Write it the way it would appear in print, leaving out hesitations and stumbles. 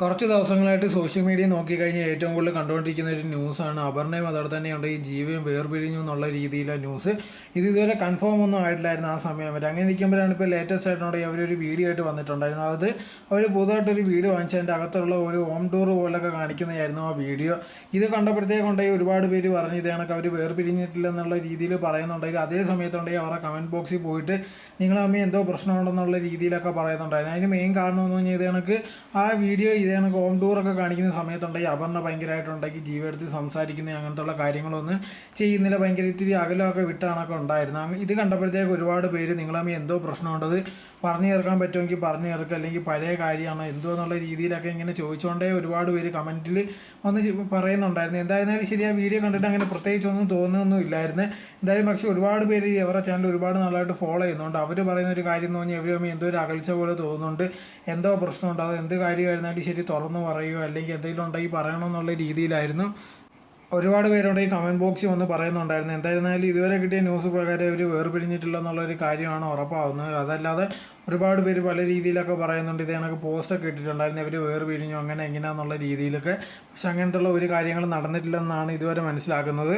കുറച്ച് ദിവസങ്ങളായിട്ട് social media നോക്കിക്കഴിഞ്ഞാൽ ഏറ്റവും കൂടുതൽ കണ്ടുകൊണ്ടിരിക്കുന്ന ഒരു ന്യൂസാണ് അപർണയും അതോടെ തന്നെയുണ്ട് ഈ ജീവയും വേർപിരിഞ്ഞു എന്നുള്ള രീതിയിലെ ന്യൂസ്. ഇതുവരെ കൺഫേം ഒന്നും ആയിട്ടില്ലായിരുന്നു ആ സമയം വരെ. അങ്ങനെ ഇരിക്കുമ്പോഴാണ് ഇപ്പോൾ ലേറ്റസ്റ്റ് ആയിട്ടുണ്ടെങ്കിൽ അവരൊരു വീഡിയോ ആയിട്ട് വന്നിട്ടുണ്ടായിരുന്നു. അത് അവർ പുതുതായിട്ടൊരു വീഡിയോ വാങ്ങിച്ചതിൻ്റെ അകത്തുള്ള ഒരു ഹോം ടൂർ പോലൊക്കെ കാണിക്കുന്നതായിരുന്നു ആ വീഡിയോ. ഇത് കണ്ടപ്പോഴത്തേക്കുണ്ടെങ്കിൽ ഒരുപാട് പേര് പറഞ്ഞു ഇത് കണക്ക് അവർ വേർപിരിഞ്ഞിട്ടില്ല എന്നുള്ള രീതിയിൽ പറയുന്നുണ്ടെങ്കിൽ അതേ സമയത്തുണ്ടെങ്കിൽ അവരുടെ കമൻറ്റ് ബോക്സിൽ പോയിട്ട് നിങ്ങൾ തമ്മിൽ എന്തോ പ്രശ്നമുണ്ടെന്നുള്ള രീതിയിലൊക്കെ പറയുന്നുണ്ടായിരുന്നു. അതിന് മെയിൻ കാരണം എന്ന് പറഞ്ഞാൽ ഇത് കണക്ക് ആ വീഡിയോ ഇതേ കണക്ക് ഹോം ടൂറൊക്കെ കാണിക്കുന്ന സമയത്തുണ്ടെങ്കിൽ അപർണ ഭയങ്കരമായിട്ടുണ്ടെങ്കിൽ ജീവ എടുത്ത് സംസാരിക്കുന്ന അങ്ങനത്തുള്ള കാര്യങ്ങളൊന്നും ചെയ്യുന്നില്ല, ഭയങ്കര ഇത്തിരി അകലമൊക്കെ വിട്ടാണൊക്കെ ഉണ്ടായിരുന്നു. ഇത് കണ്ടപ്പോഴത്തേക്ക് ഒരുപാട് പേര് നിങ്ങൾ തമ്മിൽ എന്തോ പ്രശ്നമുണ്ടത് പറഞ്ഞു ചേർക്കാൻ പറ്റുമെങ്കിൽ പറഞ്ഞു ചേർക്കുക, അല്ലെങ്കിൽ പഴയ കാര്യമാണോ എന്തോ എന്നുള്ള രീതിയിലൊക്കെ ഇങ്ങനെ ചോദിച്ചുകൊണ്ടേ ഒരുപാട് പേര് കമൻറ്റിൽ വന്ന് പറയുന്നുണ്ടായിരുന്നു. എന്തായിരുന്നാലും ശരി, ആ വീഡിയോ കണ്ടിട്ട് അങ്ങനെ പ്രത്യേകിച്ചൊന്നും തോന്നുന്നൊന്നും ഇല്ലായിരുന്നു. എന്തായാലും പക്ഷേ ഒരുപാട് പേര് അവരുടെ ചാനൽ ഒരുപാട് നാളായിട്ട് ഫോളോ ചെയ്യുന്നുണ്ട്. അവർ പറയുന്ന ഒരു കാര്യം എന്ന് പറഞ്ഞാൽ ഇവർ തമ്മിൽ എന്തോ ഒരു അകൽച്ച പോലെ തോന്നുന്നുണ്ട്, എന്തോ പ്രശ്നമുണ്ട്, അത് എന്ത് കാര്യമായിരുന്നാലും ശരി തുറന്നു പറയുകയോ അല്ലെങ്കിൽ എന്തെങ്കിലും ഉണ്ടെങ്കിൽ പറയണമെന്നുള്ള രീതിയിലായിരുന്നു ഒരുപാട് പേരുണ്ടെങ്കിൽ കമൻറ്റ് ബോക്സിൽ വന്ന് പറയുന്നുണ്ടായിരുന്നു. എന്തായിരുന്നാലും ഇതുവരെ കിട്ടിയ ന്യൂസ് പ്രകാരം അവർ വേർപിരിഞ്ഞിട്ടില്ല എന്നുള്ളൊരു കാര്യമാണ് ഉറപ്പാവുന്നത്. അതല്ലാതെ ഒരുപാട് പേര് പല രീതിയിലൊക്കെ പറയുന്നുണ്ട്. ഇത് കണക്ക് പോസ്റ്റൊക്കെ ഇട്ടിട്ടുണ്ടായിരുന്നു ഇവർ വേർപിരിഞ്ഞു അങ്ങനെ എങ്ങനെയാണെന്നുള്ള രീതിയിലൊക്കെ. പക്ഷെ അങ്ങനത്തുള്ള ഒരു കാര്യങ്ങളും നടന്നിട്ടില്ലെന്നാണ് ഇതുവരെ മനസ്സിലാക്കുന്നത്.